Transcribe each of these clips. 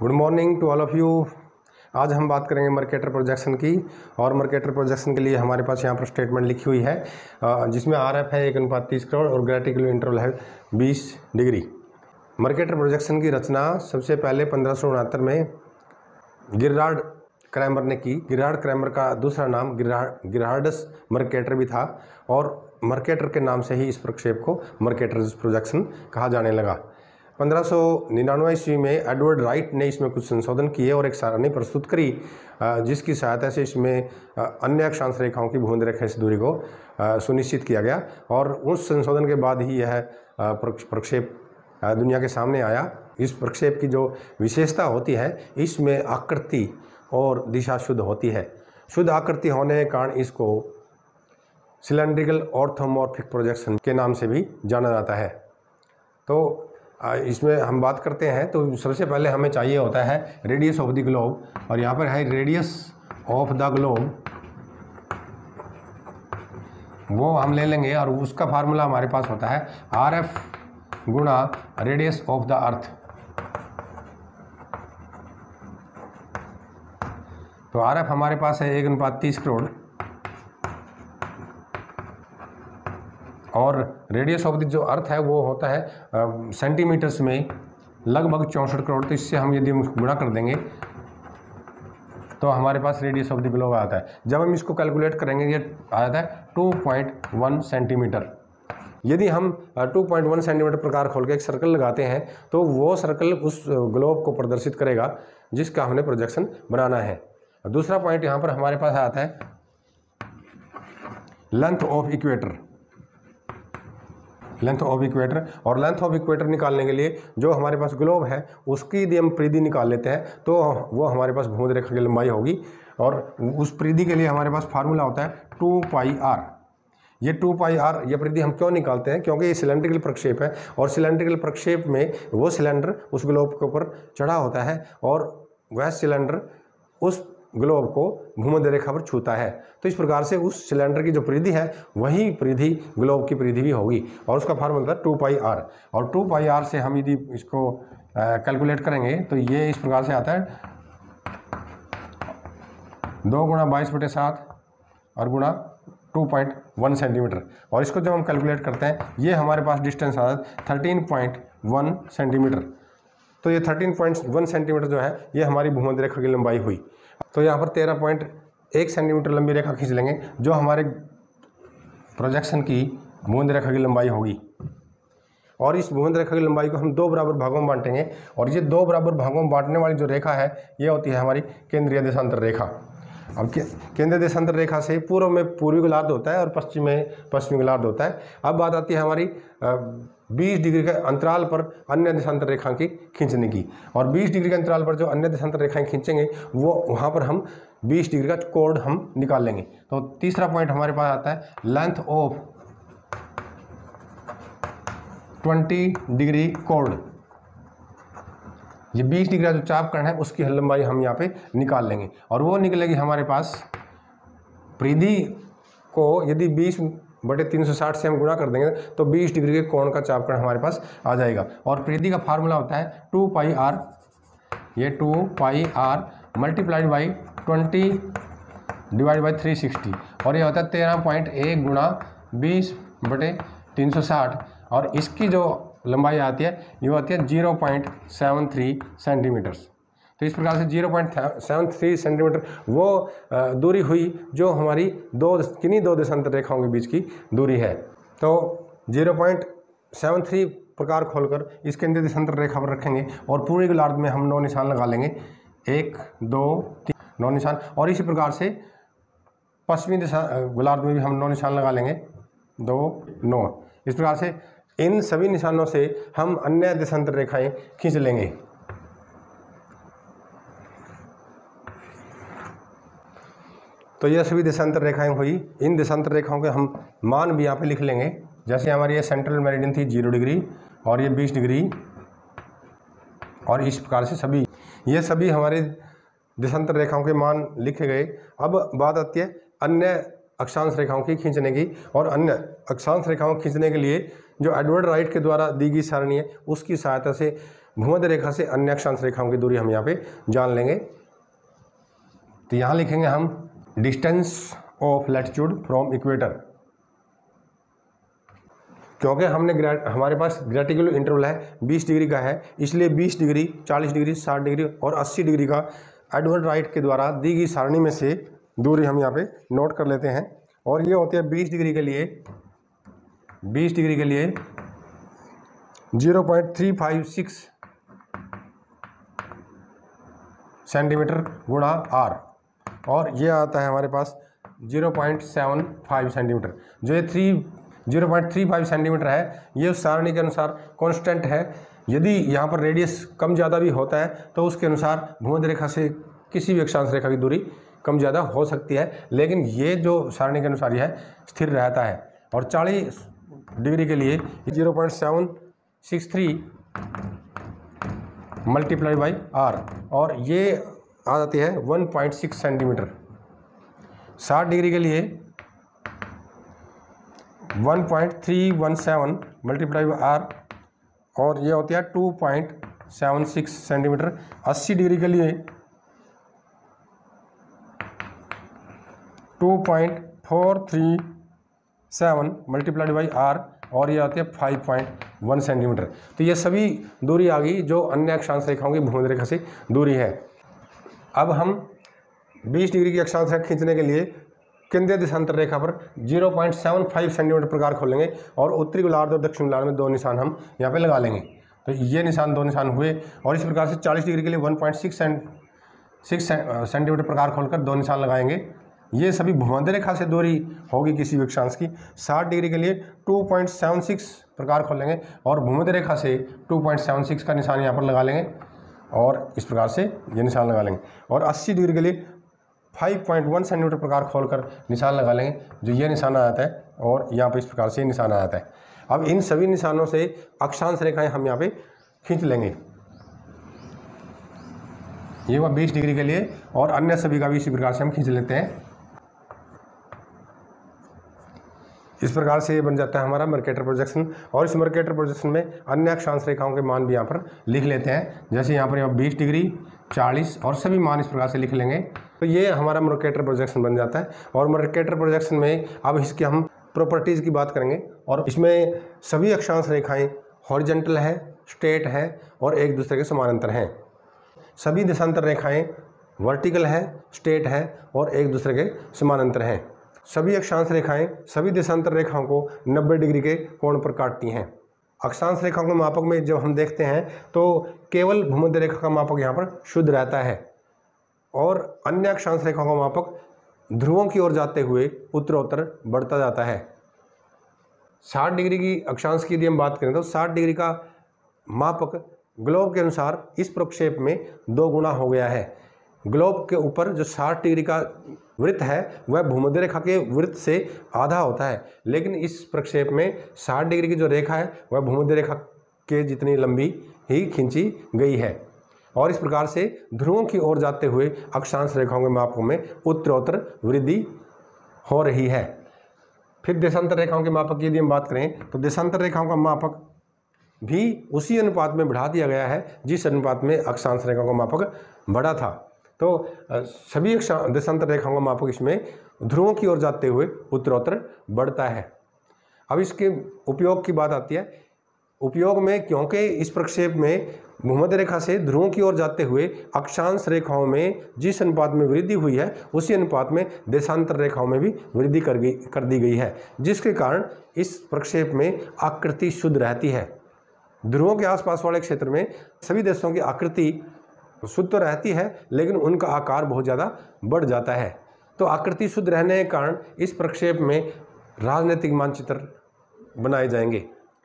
Good morning to all of you. आज हम बात करेंगे मर्केटर प्रोजेक्शन की। और मर्केटर प्रोजेक्शन के लिए हमारे पास यहाँ पर स्टेटमेंट लिखी हुई है जिसमें RF है 1:30 करोड़ और ग्रेटिकुलर इंटरवल है 20 डिग्री। मर्केटर प्रोजेक्शन की रचना सबसे पहले 1569 में गिरार्ड क्रैमर ने की। गिरार्ड क्रैमर का दूसरा नाम गिरार्डस मर्केटर भी था और मर्केटर के नाम से ही इस प्रक्षेप को मर्केटर प्रोजेक्शन कहा जाने लगा। 1599 ईस्वी में एडवर्ड राइट ने इसमें कुछ संशोधन किए और एक सारणी प्रस्तुत करी जिसकी सहायता से इसमें अन्य अक्षांश रेखाओं की भूमध्य रेखा से दूरी को सुनिश्चित किया गया और उस संशोधन के बाद ही यह प्रक्षेप दुनिया के सामने आया। इस प्रक्षेप की जो विशेषता होती है, इसमें आकृति और दिशा शुद्ध होती है। शुद्ध आकृति होने के कारण इसको सिलेंड्रिकल ऑर्थोमॉर्फिक प्रोजेक्शन के नाम से भी जाना जाता है। तो इसमें हम बात करते हैं तो सबसे पहले हमें चाहिए होता है रेडियस ऑफ द ग्लोब, और यहाँ पर है रेडियस ऑफ द ग्लोब, वो हम ले लेंगे और उसका फार्मूला हमारे पास होता है RF गुणा रेडियस ऑफ द अर्थ। तो RF हमारे पास है 1:30 करोड़ और रेडियस ऑफ द जो अर्थ है वो होता है सेंटीमीटर्स में लगभग 64 करोड़। तो इससे हम यदि गुणा कर देंगे तो हमारे पास रेडियस ऑफ द ग्लोब आता है। जब हम इसको कैलकुलेट करेंगे ये आ जाता है 2.1 सेंटीमीटर। यदि हम 2.1 सेंटीमीटर प्रकार खोल के एक सर्कल लगाते हैं तो वो सर्कल उस ग्लोब को प्रदर्शित करेगा जिसका हमने प्रोजेक्शन बनाना है। दूसरा पॉइंट यहाँ पर हमारे पास आता है length of equator. Length of equator, और लेंथ ऑफ इक्वेटर निकालने के लिए जो हमारे पास ग्लोब है उसकी यदि हम परिधि निकाल लेते हैं तो वो हमारे पास भूमध्य रेखा की लंबाई होगी। और उस परिधि के लिए हमारे पास फार्मूला होता है 2πr। ये 2πr ये परिधि हम क्यों निकालते हैं? क्योंकि ये सिलेंड्रिकल प्रक्षेप है और सिलेंड्रिकल प्रक्षेप में वो सिलेंडर उस ग्लोब के ऊपर चढ़ा होता है और वह सिलेंडर उस ग्लोब को भूमध्य रेखा पर छूता है। तो इस प्रकार से उस सिलेंडर की जो परिधि है वही परिधि ग्लोब की परिधि भी होगी और उसका फार्मूला था 2πr। और 2πr से हम यदि इसको कैलकुलेट करेंगे तो ये इस प्रकार से आता है 2 × 22/7 और गुणा 2.1 सेंटीमीटर। और इसको जब हम कैलकुलेट करते हैं ये हमारे पास डिस्टेंस आता है 13.1 सेंटीमीटर। तो ये 13.1 सेंटीमीटर जो है ये हमारी भूमध्य रेखा की लंबाई हुई। तो यहाँ पर 13.1 सेंटीमीटर लंबी रेखा खींच लेंगे जो हमारे प्रोजेक्शन की भूमध्य रेखा की लंबाई होगी। और इस भूमध्य रेखा की लंबाई को हम 2 बराबर भागों में बांटेंगे और ये 2 बराबर भागों में बांटने वाली जो रेखा है ये होती है हमारी केंद्रीय देशांतर रेखा। अब केंद्रीय देशांतर रेखा से पूर्व में पूर्वी गोलार्ध होता है और पश्चिम में पश्चिमी गोलार्ध होता है। अब बात आती है हमारी 20 डिग्री के अंतराल पर अन्य देशांतर रेखा की खींचने की। और 20 डिग्री के अंतराल पर जो अन्य देशांतर रेखाएं खींचेंगे वो वहाँ पर हम 20 डिग्री का कोण हम निकाल लेंगे। तो तीसरा पॉइंट हमारे पास आता है लेंथ ऑफ 20 डिग्री कोण। ये 20 डिग्री का जो चापकर्ण है उसकी लंबाई हम यहाँ पे निकाल लेंगे और वो निकलेगी हमारे पास परिधि को यदि 20/360 से हम गुणा कर देंगे तो 20 डिग्री के कोण का चापकर्ण हमारे पास आ जाएगा। और परिधि का फार्मूला होता है 2πr। ये 2πr multiplied by 20 divide by 360 और ये होता है 13.1 गुणा 20/360 और इसकी जो लंबाई आती है ये आती है 0.73 सेंटीमीटर्स। तो इस प्रकार से 0.73 सेंटीमीटर वो दूरी हुई जो हमारी किन्हीं दो देशांतर रेखाओं के बीच की दूरी है। तो 0.73 प्रकार खोलकर इस केंद्रीय देशांतर रेखा पर रखेंगे और पूरे गोलार्ध में हम 9 निशान लगा लेंगे, 1 2 3 9 निशान। और इसी प्रकार से पश्चिमी गोलार्ध में भी हम 9 निशान लगा लेंगे, 2 9। इस प्रकार से इन सभी निशानों से हम अन्य देशांतर रेखाएं खींच लेंगे। तो ये सभी देशांतर रेखाएं हुई। इन देशांतर रेखाओं के हम मान भी यहाँ पे लिख लेंगे। जैसे हमारी ये सेंट्रल मेरिडियन थी 0 डिग्री और ये 20 डिग्री और इस प्रकार से ये सभी हमारे देशांतर रेखाओं के मान लिखे गए। अब बात आती है अन्य अक्षांश रेखाओं की खींचने की। और अन्य अक्षांश रेखाओं खींचने के लिए जो एडवर्ड राइट के द्वारा दी गई सारणी है उसकी सहायता से भूमध्य रेखा से अन्य अक्षांश रेखाओं की दूरी हम यहाँ पे जान लेंगे। तो यहाँ लिखेंगे हम distance of latitude from equator, क्योंकि हमारे पास ग्रेटिकुलर इंटरवल है 20 डिग्री का है, इसलिए 20 डिग्री, 40 डिग्री, 60 डिग्री और 80 डिग्री का एडवर्ड राइट के द्वारा दी गई सारणी में से दूरी हम यहाँ पे नोट कर लेते हैं। और ये होती है 20 डिग्री के लिए 0.356 सेंटीमीटर गुणा r, और ये आता है हमारे पास 0.75 सेंटीमीटर। जो ये 0.35 सेंटीमीटर है ये उस सारणी के अनुसार कांस्टेंट है। यदि यहाँ पर रेडियस कम ज़्यादा भी होता है तो उसके अनुसार भूमध्य रेखा से किसी भी अक्षांश रेखा की दूरी कम ज़्यादा हो सकती है, लेकिन ये जो सारणी के अनुसार यह स्थिर रहता है। और 40 डिग्री के लिए 0.763 मल्टीप्लाई बाई r, और ये आ जाती है 1.6 सेंटीमीटर। 60 डिग्री के लिए 1.317 मल्टीप्लाई बाई r, और ये होती है 2.76 सेंटीमीटर। 80 डिग्री के लिए 2.437 मल्टीप्लाइड बाई r, और ये आती है 5.1 सेंटीमीटर। तो ये सभी दूरी आ गई जो अन्य अक्षांश रेखाओं की भूमध्य रेखा से दूरी है। अब हम 20 डिग्री की अक्षांश रेखा खींचने के लिए केंद्रीय देशांतर रेखा पर 0.75 सेंटीमीटर प्रकार खोलेंगे और उत्तरी गोलार्ध और दक्षिण गोलार्ध में 2 निशान हम यहाँ पे लगा लेंगे। तो ये निशान 2 निशान हुए, और इस प्रकार से 40 डिग्री के लिए 1.6 सेंटीमीटर प्रकार खोलकर 2 निशान लगाएंगे। ये सभी भूमध्य रेखा से दूरी होगी किसी भी अक्षांश की। 60 डिग्री के लिए 2.76 प्रकार खोलेंगे और भूमध्य रेखा से 2.76 का निशान यहाँ पर लगा लेंगे, और इस प्रकार से ये निशान लगा लेंगे। और 80 डिग्री के लिए 5.1 सेंटीमीटर प्रकार खोलकर निशान लगा लेंगे, जो ये निशान आ जाता है, और यहाँ पर इस प्रकार से निशान आ जाता है। अब इन सभी निशानों से अक्षांश रेखाएं हम यहाँ पे खींच लेंगे। ये हुआ 20 डिग्री के लिए, और अन्य सभी का भी इसी प्रकार से हम खींच लेते हैं। इस प्रकार से ये बन जाता है हमारा मर्केटर प्रोजेक्शन। और इस मर्केटर प्रोजेक्शन में अन्य अक्षांश रेखाओं के मान भी यहाँ पर लिख लेते हैं। जैसे यहाँ पर 20 डिग्री, 40 और सभी मान इस प्रकार से लिख लेंगे। तो ये हमारा मर्केटर प्रोजेक्शन बन जाता है। और मर्केटर प्रोजेक्शन में अब इसके हम प्रॉपर्टीज़ की बात करेंगे, और इसमें सभी अक्षांश रेखाएँ हॉरिजॉन्टल है, स्ट्रेट है और एक दूसरे के समानांतर हैं। सभी देशांतर रेखाएँ वर्टिकल है, स्ट्रेट है और एक दूसरे के समानांतर हैं। सभी अक्षांश रेखाएं सभी देशांतर रेखाओं को 90 डिग्री के कोण पर काटती हैं। अक्षांश रेखाओं के मापक में जब हम देखते हैं तो केवल भूमध्य रेखा का मापक यहाँ पर शुद्ध रहता है, और अन्य अक्षांश रेखाओं का मापक ध्रुवों की ओर जाते हुए उत्तरोत्तर बढ़ता जाता है। 60 डिग्री की अक्षांश की यदि हम बात करें तो 60 डिग्री का मापक ग्लोब के अनुसार इस प्रक्षेप में 2 गुना हो गया है। ग्लोब के ऊपर जो 60 डिग्री का वृत्त है वह भूमध्य रेखा के वृत्त से आधा होता है, लेकिन इस प्रक्षेप में 60 डिग्री की जो रेखा है वह भूमध्य रेखा के जितनी लंबी ही खींची गई है, और इस प्रकार से ध्रुवों की ओर जाते हुए अक्षांश रेखाओं के मापों में उत्तरोत्तर वृद्धि हो रही है। फिर देशांतर रेखाओं के मापक की यदि हम बात करें तो देशांतर रेखाओं का मापक भी उसी अनुपात में बढ़ा दिया गया है जिस अनुपात में अक्षांश रेखाओं का मापक बढ़ा था। तो सभी देशांतर रेखाओं का मापक इसमें ध्रुवों की ओर जाते हुए उत्तरोत्तर बढ़ता है। अब इसके उपयोग की बात आती है। उपयोग में क्योंकि इस प्रक्षेप में भूमध्य रेखा से ध्रुवों की ओर जाते हुए अक्षांश रेखाओं में जिस अनुपात में वृद्धि हुई है उसी अनुपात में देशांतर रेखाओं में भी वृद्धि कर दी गई है, जिसके कारण इस प्रक्षेप में आकृति शुद्ध रहती है। ध्रुवों के आसपास वाले क्षेत्र में सभी देशों की आकृति शुद्ध तो रहती है, लेकिन उनका आकार बहुत ज़्यादा बढ़ जाता है। तो आकृति शुद्ध रहने के कारण इस प्रक्षेप में राजनीतिक मानचित्र बनाए जाएंगे।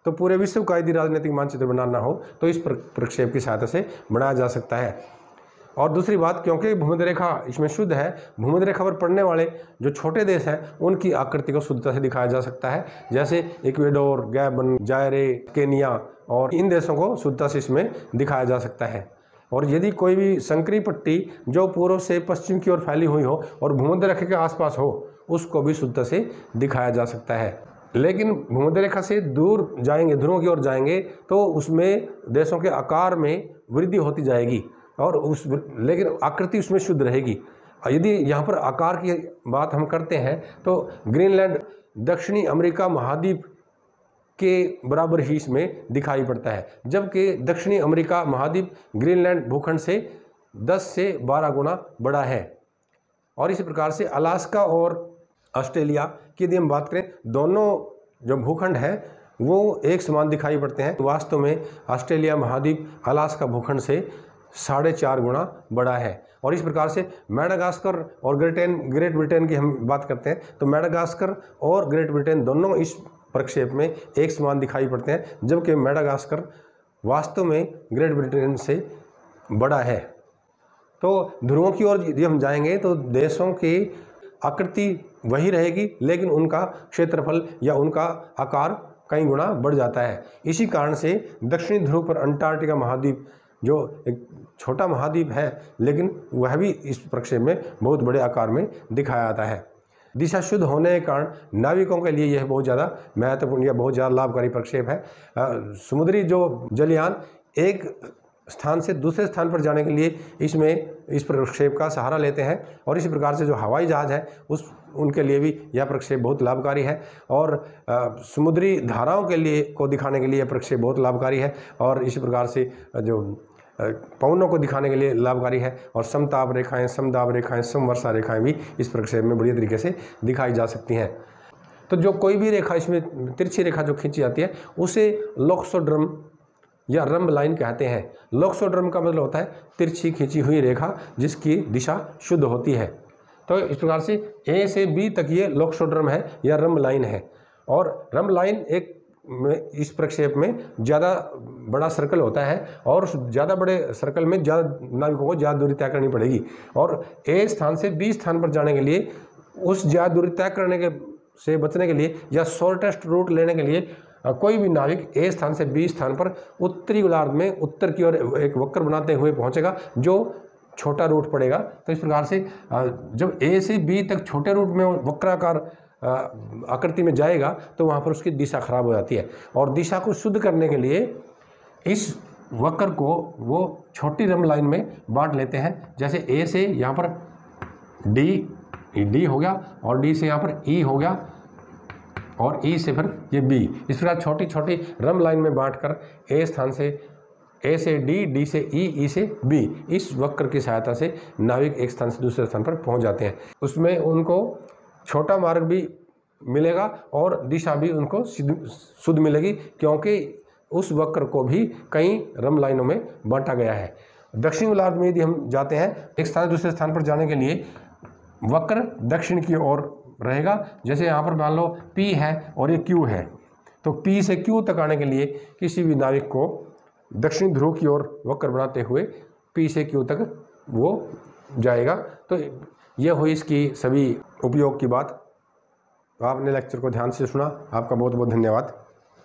तो पूरे विश्व का यदि राजनीतिक मानचित्र बनाना हो तो इस प्रक्षेप की सहायता से बनाया जा सकता है। और दूसरी बात, क्योंकि भूमध्य रेखा इसमें शुद्ध है, भूमध्य रेखा पर पड़ने वाले जो छोटे देश हैं उनकी आकृति को शुद्धता से दिखाया जा सकता है, जैसे इक्वेडोर, गैबन, जायरे, केनिया, और इन देशों को शुद्धता से इसमें दिखाया जा सकता है। और यदि कोई भी संकरी पट्टी जो पूर्व से पश्चिम की ओर फैली हुई हो और भूमध्य रेखा के आसपास हो उसको भी शुद्धता से दिखाया जा सकता है। लेकिन भूमध्य रेखा से दूर जाएंगे, ध्रुवों की ओर जाएंगे, तो उसमें देशों के आकार में वृद्धि होती जाएगी और लेकिन आकृति उसमें शुद्ध रहेगी। यदि यहाँ पर आकार की बात हम करते हैं तो ग्रीनलैंड दक्षिणी अमेरिका महाद्वीप के बराबर ही इसमें दिखाई पड़ता है, जबकि दक्षिणी अमेरिका महाद्वीप ग्रीनलैंड भूखंड से 10 से 12 गुना बड़ा है। और इसी प्रकार से अलास्का और ऑस्ट्रेलिया की यदि हम बात करें, दोनों जो भूखंड है वो एक समान दिखाई पड़ते हैं। वास्तव में ऑस्ट्रेलिया महाद्वीप अलास्का भूखंड से 4.5 गुना बड़ा है। और इस प्रकार से मेडागास्कर और ग्रेट ब्रिटेन की हम बात करते हैं तो मेडागास्कर और ग्रेट ब्रिटेन दोनों इस प्रक्षेप में एक समान दिखाई पड़ते हैं, जबकि मेडागास्कर वास्तव में ग्रेट ब्रिटेन से बड़ा है। तो ध्रुवों की ओर यदि हम जाएंगे तो देशों की आकृति वही रहेगी, लेकिन उनका क्षेत्रफल या उनका आकार कई गुना बढ़ जाता है। इसी कारण से दक्षिणी ध्रुव पर अंटार्कटिका महाद्वीप जो एक छोटा महाद्वीप है, लेकिन वह भी इस प्रक्षेप में बहुत बड़े आकार में दिखाया जाता है। दिशा शुद्ध होने के कारण नाविकों के लिए यह बहुत ज़्यादा महत्वपूर्ण या बहुत ज़्यादा लाभकारी प्रक्षेप है। समुद्री जो जलयान एक स्थान से दूसरे स्थान पर जाने के लिए इस प्रक्षेप का सहारा लेते हैं, और इसी प्रकार से जो हवाई जहाज़ है उनके लिए भी यह प्रक्षेप बहुत लाभकारी है। और समुद्री धाराओं के लिए को दिखाने के लिए यह प्रक्षेप बहुत लाभकारी है, और इसी प्रकार से जो पवनों को दिखाने के लिए लाभकारी है। और समताप रेखाएं, समदाब रेखाएं, समवर्षा रेखाएं भी इस प्रक्षेप में बढ़िया तरीके से दिखाई जा सकती हैं। तो जो कोई भी रेखा इसमें तिरछी रेखा जो खींची जाती है उसे लोक्सोड्रम या रंब लाइन कहते हैं। लोक्सोड्रम का मतलब होता है तिरछी खींची हुई रेखा जिसकी दिशा शुद्ध होती है। तो इस प्रकार से ए से बी तक ये लोक्सोड्रम है या रंब लाइन है। और रंब लाइन एक इस प्रक्षेप में ज़्यादा बड़ा सर्कल होता है, और ज़्यादा बड़े सर्कल में ज़्यादा नाविकों को ज़्यादा दूरी तय करनी पड़ेगी। और ए स्थान से बी स्थान पर जाने के लिए उस ज़्यादा दूरी तय करने के से बचने के लिए या शॉर्टेस्ट रूट लेने के लिए कोई भी नाविक ए स्थान से बी स्थान पर उत्तरी गोलार्ध में उत्तर की ओर एक वक्र बनाते हुए पहुंचेगा जो छोटा रूट पड़ेगा। तो इस प्रकार से जब ए से बी तक छोटे रूट में वक्राकार आकृति में जाएगा तो वहाँ पर उसकी दिशा खराब हो जाती है। और दिशा को शुद्ध करने के लिए इस वक्र को वो छोटी रंब लाइन में बांट लेते हैं। जैसे ए से यहाँ पर डी हो गया, और डी से यहाँ पर ई हो गया, और ई से फिर ये बी। इस प्रकार छोटी छोटी रंब लाइन में बांटकर ए स्थान से ए से डी, डी से ई से बी, इस वक्र की सहायता से नाविक एक स्थान से दूसरे स्थान पर पहुंच जाते हैं। उसमें उनको छोटा मार्ग भी मिलेगा और दिशा भी उनको शुद्ध मिलेगी, क्योंकि उस वक्र को भी कई रंब लाइनों में बांटा गया है। दक्षिण गोलार्ध में यदि हम जाते हैं एक स्थान से दूसरे स्थान पर जाने के लिए वक्र दक्षिण की ओर रहेगा। जैसे यहाँ पर मान लो P है और ये Q है, तो P से Q तक आने के लिए किसी भी नाविक को दक्षिण ध्रुव की ओर वक्र बनाते हुए P से Q तक वो जाएगा। तो ये हुई इसकी सभी उपयोग की बात। आपने लेक्चर को ध्यान से सुना, आपका बहुत बहुत धन्यवाद।